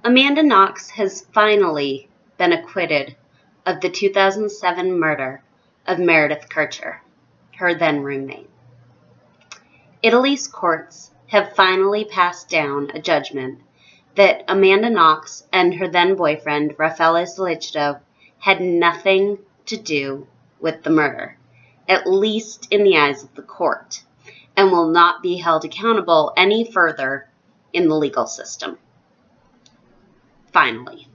Amanda Knox has finally been acquitted of the 2007 murder of Meredith Kercher, her then roommate. Italy's courts have finally passed down a judgment that Amanda Knox and her then boyfriend, Raffaele Sollecito, had nothing to do with the murder, at least in the eyes of the court, and will not be held accountable any further in the legal system. Finally.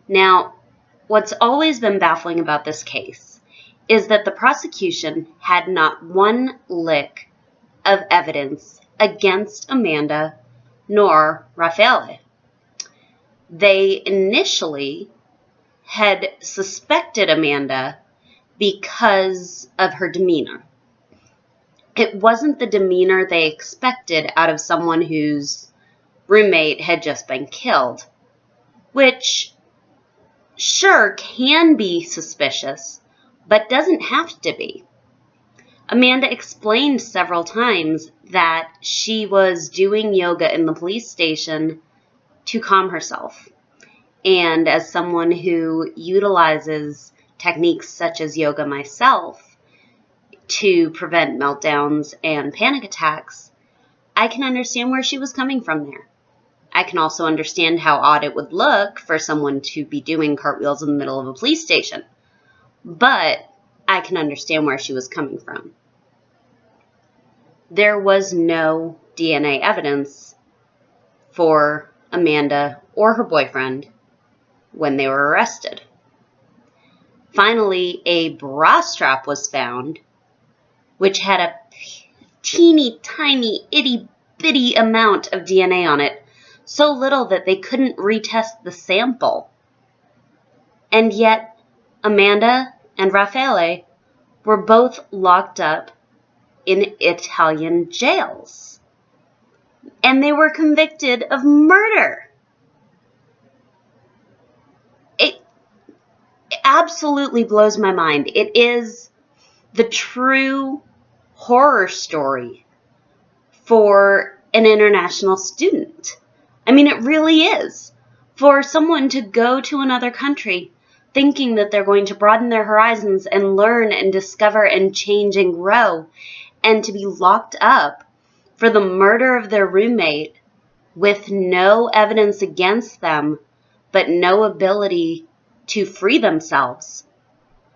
Now, what's always been baffling about this case is that the prosecution had not one lick of evidence against Amanda nor Raffaele. They initially had suspected Amanda because of her demeanor. It wasn't the demeanor they expected out of someone whose roommate had just been killed, which sure can be suspicious, but doesn't have to be. Amanda explained several times that she was doing yoga in the police station to calm herself. And as someone who utilizes techniques such as yoga myself to prevent meltdowns and panic attacks, I can understand where she was coming from there. I can also understand how odd it would look for someone to be doing cartwheels in the middle of a police station. But I can understand where she was coming from. There was no DNA evidence for Amanda or her boyfriend when they were arrested. Finally, a bra strap was found, which had a teeny tiny itty bitty amount of DNA on it, so little that they couldn't retest the sample. And yet, Amanda and Raffaele were both locked up in Italian jails. And they were convicted of murder. It absolutely blows my mind. It is the true horror story for an international student. I mean, it really is. For someone to go to another country thinking that they're going to broaden their horizons and learn and discover and change and grow, and to be locked up for the murder of their roommate with no evidence against them, but no ability to free themselves,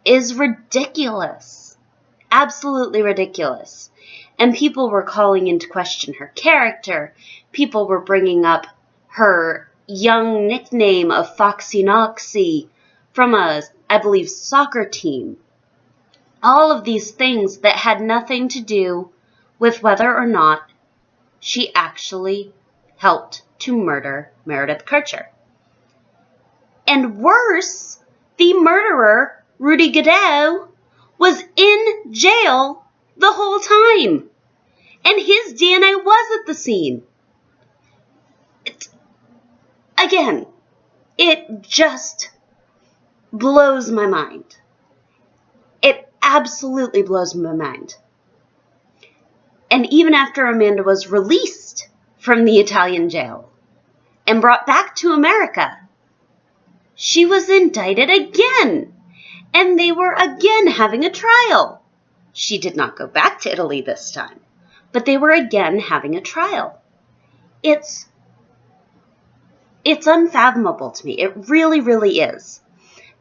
is ridiculous. Absolutely ridiculous. And people were calling into question her character. People were bringing up her young nickname of Foxy Knoxy from a, I believe, soccer team. All of these things that had nothing to do with whether or not she actually helped to murder Meredith Kercher. And worse, the murderer, Rudy Godot, was in jail the whole time. And his DNA was at the scene. It just blows my mind. It absolutely blows my mind. And even after Amanda was released from the Italian jail and brought back to America, she was indicted again. And they were again having a trial. She did not go back to Italy this time, but they were again having a trial. It's unfathomable to me. It really, really is.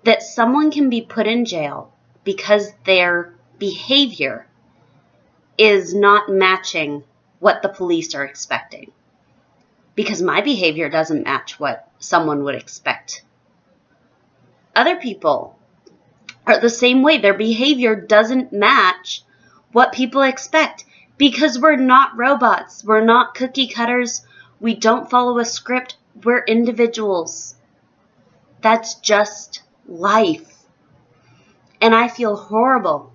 That someone can be put in jail because their behavior is not matching what the police are expecting. Because my behavior doesn't match what someone would expect. Other people are the same way. Their behavior doesn't match what people expect. Because we're not robots. We're not cookie cutters. We don't follow a script. We're individuals. That's just life. And I feel horrible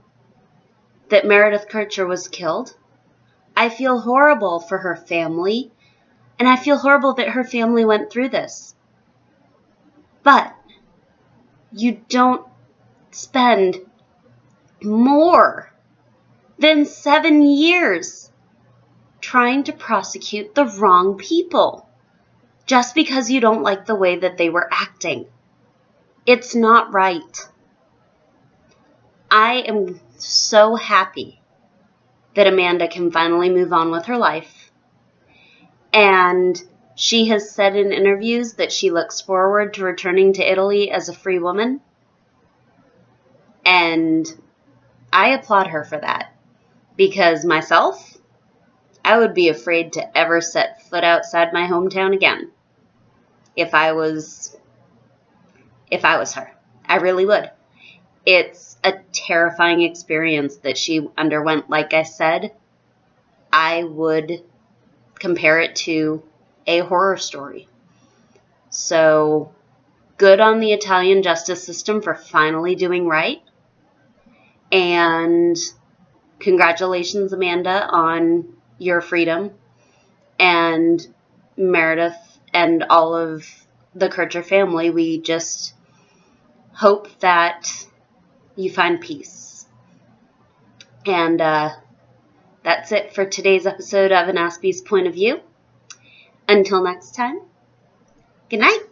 that Meredith Kercher was killed. I feel horrible for her family. And I feel horrible that her family went through this. But you don't spend more than 7 years trying to prosecute the wrong people. just because you don't like the way that they were acting. It's not right. I am so happy that Amanda can finally move on with her life. And she has said in interviews that she looks forward to returning to Italy as a free woman. And I applaud her for that. Because myself, I would be afraid to ever set foot outside my hometown again. If I was her. I really would. It's a terrifying experience that she underwent. Like I said, I would compare it to a horror story. So, good on the Italian justice system for finally doing right. And congratulations, Amanda, on your freedom. And Meredith and all of the Kercher family, we just hope that you find peace. And that's it for today's episode of An Aspie's Point of View. Until next time, good night.